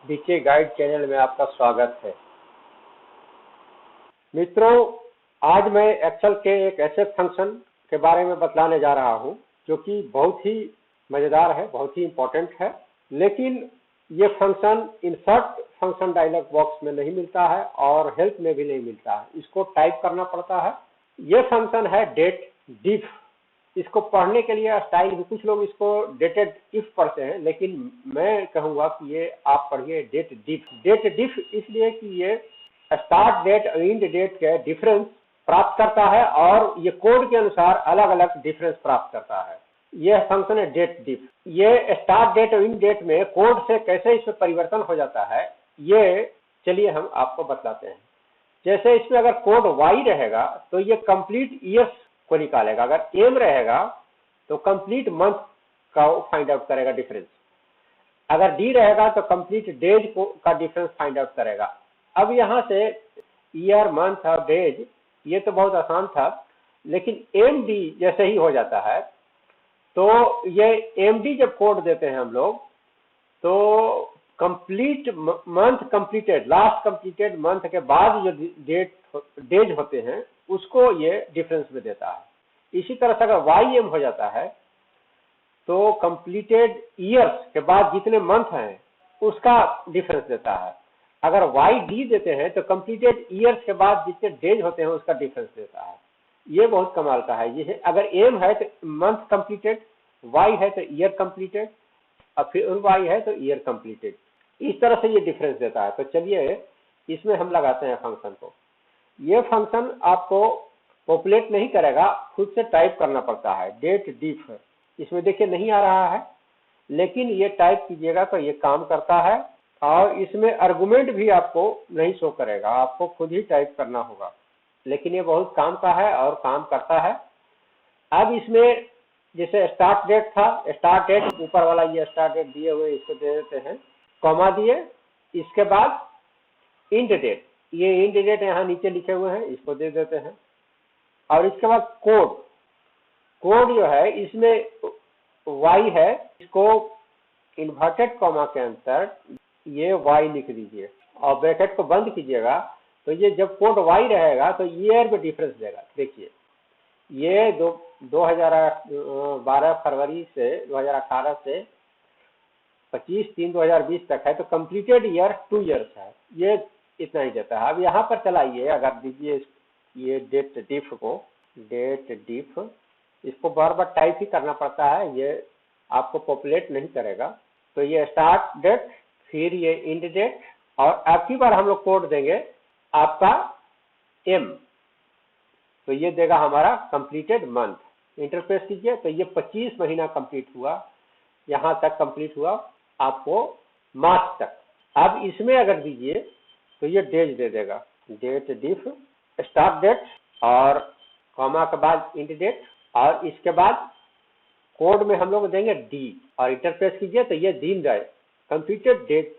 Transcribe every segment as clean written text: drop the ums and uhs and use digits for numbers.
BK guide channel में आपका स्वागत है। मित्रों, आज मैं एक्सेल के एक ऐसे फंक्शन के बारे में बतलाने जा रहा हूं जो कि बहुत ही मजेदार है, बहुत ही इंपॉर्टेंट है। लेकिन ये function insert function dialog box में नहीं मिलता है और हेल्प में भी नहीं मिलता है, इसको टाइप करना पड़ता है। ये फंक्शन है डेट डिफ। इसको पढ़ने के लिए स्टाइल भी, कुछ लोग इसको डेटेड इफ पढ़ते हैं, लेकिन मैं कहूंगा कि ये आप पढ़िए डेट डिफ। डेट डिफ इसलिए कि ये स्टार्ट डेट और एंड डेट के डिफरेंस प्राप्त करता है और ये कोड के अनुसार अलग अलग डिफरेंस प्राप्त करता है। यह फंक्शन है डेट डिफ। ये स्टार्ट डेट और एंड डेट में कोड से कैसे इसमें परिवर्तन हो जाता है, ये चलिए हम आपको बतलाते हैं। जैसे इसमें अगर कोड वाई रहेगा तो ये कंप्लीट ईयर्स को निकालेगा, अगर एम रहेगा तो कंप्लीट मंथ का फाइंड आउट करेगा डिफरेंस, अगर डी रहेगा तो कंप्लीट डेज को का डिफरेंस फाइंड आउट करेगा। अब यहाँ से ईयर, मंथ और डेज ये तो बहुत आसान था, लेकिन एम डी जैसे ही हो जाता है तो ये एम डी जब कोड देते हैं हम लोग तो complete month completed, last completed month के बाद जो डेज होते हैं उसको ये डिफरेंस में देता है। इसी तरह से अगर वाई एम हो जाता है तो कंप्लीटेड ईयर्स के बाद जितने मंथ हैं उसका डिफरेंस देता है। अगर वाई डी देते हैं तो कंप्लीटेड ईयर्स के बाद जितने डेज होते हैं उसका डिफरेंस देता है। ये बहुत कमाल का है। ये अगर एम है तो मंथ कंप्लीटेड, वाई है तो ईयर कंप्लीटेड और फिर वाई है तो ईयर कंप्लीटेड। इस तरह से ये डिफरेंस देता है। तो चलिए इसमें हम लगाते हैं फंक्शन को। ये फंक्शन आपको पॉपुलेट नहीं करेगा, खुद से टाइप करना पड़ता है। डेट डिफ इसमें देखिए नहीं आ रहा है, लेकिन ये टाइप कीजिएगा तो ये काम करता है और इसमें आर्गुमेंट भी आपको नहीं शो करेगा, आपको खुद ही टाइप करना होगा। लेकिन ये बहुत काम का है और काम करता है। अब इसमें जैसे स्टार्ट डेट था, स्टार्ट डेट ऊपर वाला ये स्टार्ट डेट दिए हुए इसको दे देते हैं, कॉमा दिए, इसके बाद इंड डेट, ये इंड डेट यहाँ नीचे लिखे हुए हैं इसको दे देते हैं और इसके बाद कोड। कोड जो है इसमें वाई है, इसको इन्वर्टेड कॉमा के अंदर ये वाई लिख दीजिए और ब्रैकेट को बंद कीजिएगा। तो ये जब कोड वाई रहेगा तो ईयर में डिफरेंस देगा। देखिए ये 2012 फरवरी से 2018 से 25/3/2020 तक है, तो कंप्लीटेड ईयर 2 ईयर्स है, ये इतना ही देता है। अब यहाँ पर चलाइए, अगर दीजिए ये डेट डिफ को, डेट डिफ, इसको बार बार टाइप ही करना पड़ता है, ये आपको पॉपुलेट नहीं करेगा। तो ये स्टार्ट डेट, फिर ये इंड डेट और अब की बार हम लोग कोड देंगे आपका एम, तो ये देगा हमारा कंप्लीटेड मंथ। इंटरप्रेस कीजिए तो ये 25 महीना कंप्लीट हुआ, यहां तक कंप्लीट हुआ आपको मार्च तक। अब इसमें अगर दीजिए तो ये डेज दे देगा, डेट डिफ स्टार्ट डेट और कॉमा के बाद इंड डेट और इसके बाद कोड में हम लोग देंगे डी और इंटरप्रेस कीजिए तो ये दिन जाए, कंप्लीटेड डेट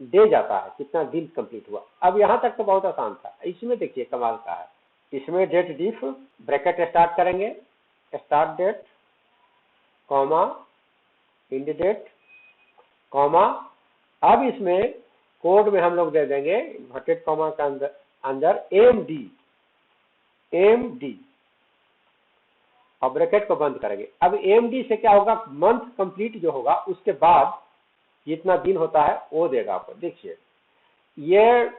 दे जाता है कितना दिन कंप्लीट हुआ। अब यहां तक तो बहुत आसान था। इसमें देखिए कमाल का है, इसमें डेट डिफ ब्रैकेट स्टार्ट करेंगे, start date comma end date comma, अब इसमें कोड में हम लोग दे देंगे इन्वर्टेड कॉमा के अंदर एम डी और ब्रैकेट को बंद करेंगे। अब एम डी से क्या होगा, मंथ कंप्लीट जो होगा उसके बाद जितना दिन होता है वो देगा आपको। देखिए ये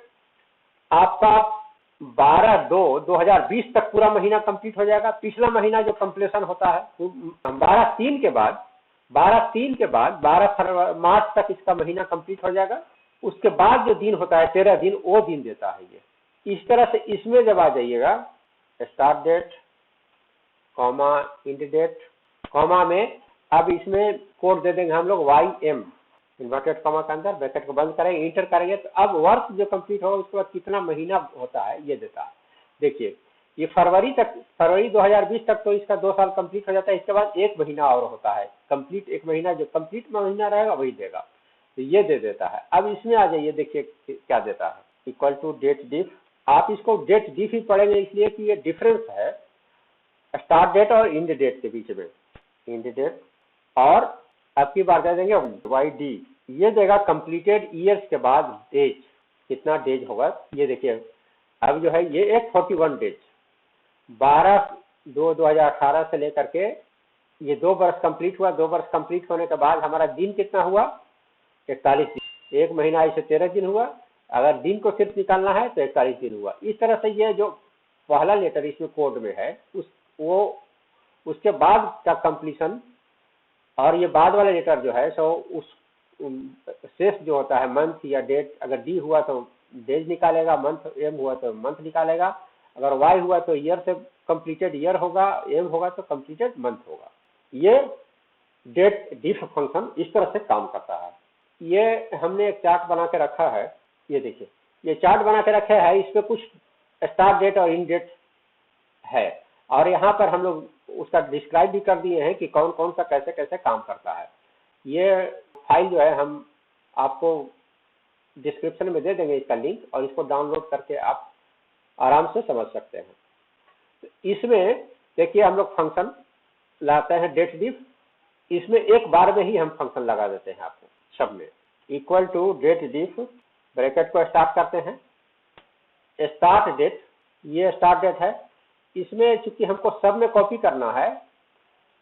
आपका 12/2/2020 तक पूरा महीना कंप्लीट हो जाएगा। पिछला महीना जो कंप्लीशन होता है 12/3 के बाद 12 मार्च तक इसका महीना कंप्लीट हो जाएगा। उसके बाद जो दिन होता है 13 दिन, वो दिन देता है ये। इस तरह से इसमें जब आ जाइएगा, start date comma end date comma में, अब इसमें कोड दे देंगे हम लोग वाई एम, इन्वर्टेड कॉमा के अंदर ब्रैकेट को बंद करेंगे, इंटर करेंगे तो अब वर्ष जो कंप्लीट होगा उसके बाद कितना महीना होता है ये देता है। देखिए ये फरवरी 2020 तक तो इसका 2 साल कंप्लीट हो जाता है। इसके बाद 1 महीना और होता है कंप्लीट, 1 महीना जो कंप्लीट महीना रहेगा वही देगा, तो ये दे देता है। अब इसमें आ जाइए, देखिए क्या देता है, इक्वल टू डेट डिफ। आप इसको डेट डिफ ही पढ़ेंगे इसलिए कि ये डिफरेंस है स्टार्ट डेट और इंड डेट के बीच में, इंड डेट और अब की बार दे देंगे वाई डी ये देगा कंप्लीटेड ईयर्स के बाद डेज, कितना डेज होगा ये देखिए। अब जो है ये एक 41 डेज, 12/2/2018 से लेकर के ये 2 वर्ष कंप्लीट हुआ। 2 वर्ष कंप्लीट होने के बाद हमारा दिन कितना हुआ, 41 दिन। 1 महीना इसे 13 दिन हुआ, अगर दिन को सिर्फ निकालना है तो 41 दिन हुआ। इस तरह से ये जो पहला लेटर इसमें कोड में है उसके बाद का कंप्लीशन, और ये बाद वाला लेटर जो है सो उस शेष जो होता है मंथ या डेट, अगर डी हुआ तो डेज निकालेगा, मंथ एम हुआ तो मंथ निकालेगा, अगर वाई हुआ तो ईयर से कंप्लीटेड ईयर होगा, एम होगा तो कंप्लीटेड मंथ होगा। ये डेट डिफ फंक्शन इस तरह से काम करता है। ये हमने एक चार्ट बना के रखा है, ये देखिए ये चार्ट बना के रखा है, इसमें कुछ स्टार्ट डेट और इन डेट है, और यहाँ पर हम लोग उसका डिस्क्राइब भी कर दिए हैं कि कौन कौन सा कैसे कैसे काम करता है। ये फाइल जो है हम आपको डिस्क्रिप्शन में दे देंगे इसका लिंक, और इसको डाउनलोड करके आप आराम से समझ सकते हैं। तो इसमें देखिए हम लोग फंक्शन लाते हैं डेट डिफ, इसमें एक बार में ही हम फंक्शन लगा देते हैं आपको सब में। Equal to date dif, bracket को स्टार्ट करते हैं, स्टार्ट डेट, ये स्टार्ट डेट है। इसमें चूंकि हमको सब में कॉपी करना है,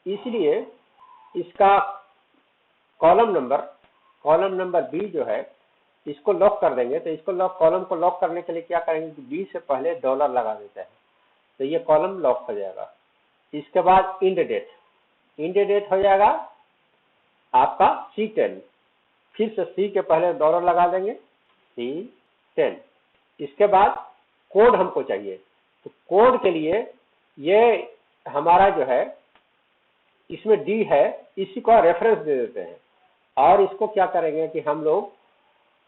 इसलिए इसका कॉलम नंबर बी जो है इसको लॉक कर देंगे। तो इसको कॉलम को लॉक करने के लिए क्या करेंगे कि बी से पहले डॉलर लगा देते हैं, तो ये कॉलम लॉक हो जाएगा। इसके बाद इंड डेट हो जाएगा आपका C10, फिर से सी के पहले डॉलर लगा देंगे, C10। इसके बाद कोड हमको चाहिए, तो कोड के लिए ये हमारा जो है इसमें डी है, इसी को रेफरेंस दे देते हैं, और इसको क्या करेंगे कि हम लोग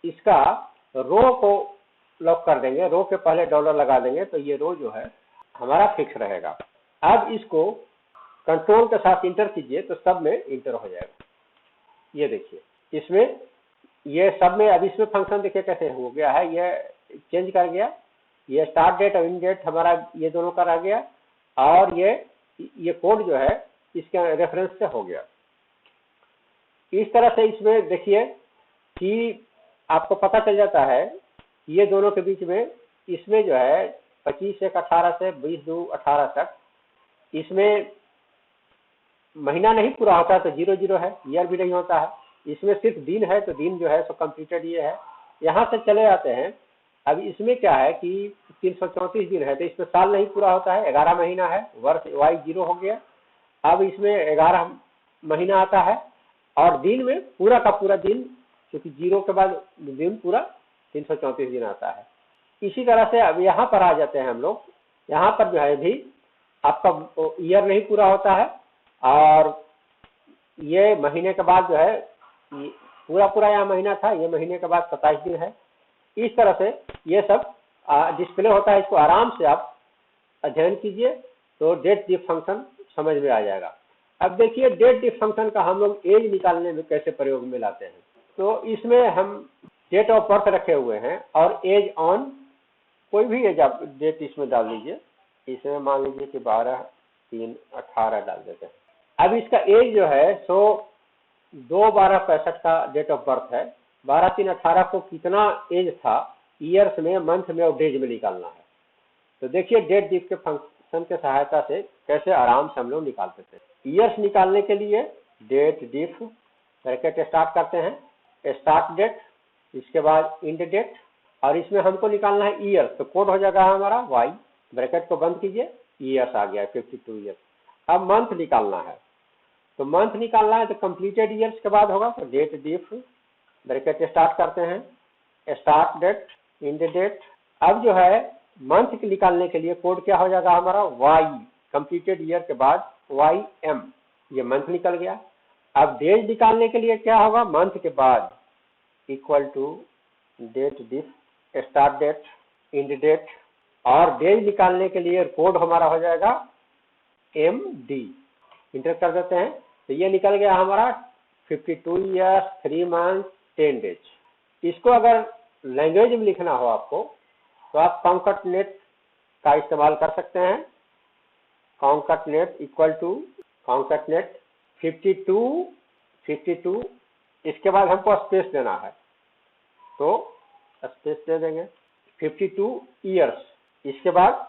इसका रो को लॉक कर देंगे, रो के पहले डॉलर लगा देंगे, तो ये रो जो है हमारा फिक्स रहेगा। अब इसको कंट्रोल के साथ इंटर कीजिए तो सब में इंटर हो जाएगा। ये देखिए इसमें ये सब में, अब इसमें फंक्शन देखिए कैसे हो गया है, ये चेंज कर गया, ये स्टार्ट डेट और इन डेट हमारा ये दोनों का रह गया, और ये कोड जो है इसके रेफरेंस से हो गया। इस तरह से इसमें देखिए कि आपको पता चल जाता है ये दोनों के बीच में, इसमें जो है 25/1/18 से 20/2/18 तक इसमें महीना नहीं पूरा होता तो 00 है, ईयर भी नहीं होता है। इसमें सिर्फ दिन है, तो दिन जो है सो कंप्लीटेड ये है। यहाँ से चले आते हैं, अब इसमें क्या है कि 334 दिन है, तो इसमें साल नहीं पूरा होता है, 11 महीना है, वर्ष वाई 0 हो गया। अब इसमें 11 महीना आता है, और दिन में पूरा का पूरा दिन, क्योंकि 0 के बाद दिन पूरा 334 दिन आता है। इसी तरह से अब यहाँ पर आ जाते हैं हम लोग, यहाँ पर जो है भी आपका ईयर नहीं पूरा होता है, और ये महीने के बाद जो है पूरा यहाँ महीना था, ये महीने के बाद 27 दिन है। इस तरह से ये सब डिस्प्ले होता है, इसको आराम से आप अध्ययन कीजिए तो डेट डिफ फंक्शन समझ में आ जाएगा। अब देखिए डेट डिफ फंक्शन का हम लोग एज निकालने में कैसे प्रयोग में लाते हैं। तो इसमें हम डेट ऑफ बर्थ रखे हुए हैं, और एज ऑन, कोई भी एज आप डेट इसमें डाल लीजिए। इसमें मान लीजिए कि 12/3/18 डाल देते हैं। अब इसका एज जो है सो 2/12/65 का डेट ऑफ बर्थ है। 12/3/18 को कितना एज था ईयर्स में, मंथ में और डेज में निकालना है। तो देखिए डेट डिफ के फंक्शन के सहायता से कैसे आराम से हम लोग निकाल सकते हैं। ईयर्स निकालने के लिए डेट डिफ ब्रैकेट स्टार्ट करते हैं, स्टार्ट डेट, इसके बाद इंड डेट, और इसमें हमको निकालना है ईयर्स, तो कोड हो जाएगा हमारा वाई, ब्रैकेट को बंद कीजिए, ईयर्स आ गया 52 ईयर्स। अब मंथ निकालना है, तो मंथ निकालना है तो कंप्लीटेड ईयर्स के बाद होगा, तो डेट डिफ ब्रैकेट स्टार्ट करते हैं, स्टार्ट डेट, इंड डेट। अब जो है मंथ निकालने के लिए कोड क्या हो जाएगा हमारा वाई, कंप्लीटेड ईयर के बाद वाई एम, ये मंथ निकल गया। अब डेज निकालने के लिए क्या होगा, मंथ के बाद equal to date dif start date end date, और डेज निकालने के लिए कोड हमारा हो जाएगा एम डी, इंटर कर देते हैं, तो ये निकल गया हमारा 52 ईयर्स 3 मंथ 10 डेज। इसको अगर लैंग्वेज में लिखना हो आपको तो आप कॉन्कैटनेट का इस्तेमाल कर सकते हैं। कॉन्कैटनेट इक्वल टू कॉन्कैटनेट 52 इसके बाद हमको स्पेस देना है, तो स्पेस दे देंगे। 52 ईयर्स, इसके बाद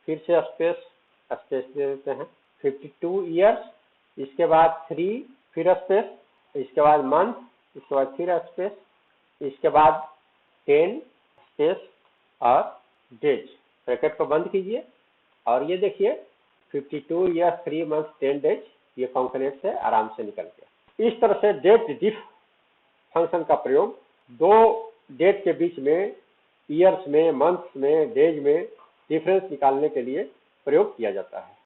फिर से स्पेस दे देते हैं। 52 ईयर्स, इसके बाद 3, फिर स्पेस, इसके बाद मंथ, इसके बाद फिर स्पेस, इसके बाद 10 स्पेस और डेज। ब्रैकेट को बंद कीजिए और ये देखिए 52 ईयर्स 3 मंथ 10 डेज, ये कॉन्कनेट से आराम से निकल गया। इस तरह से डेट डिफ फंक्शन का प्रयोग दो डेट के बीच में, ईयर्स में, मंथ्स में, डेज में डिफरेंस निकालने के लिए प्रयोग किया जाता है।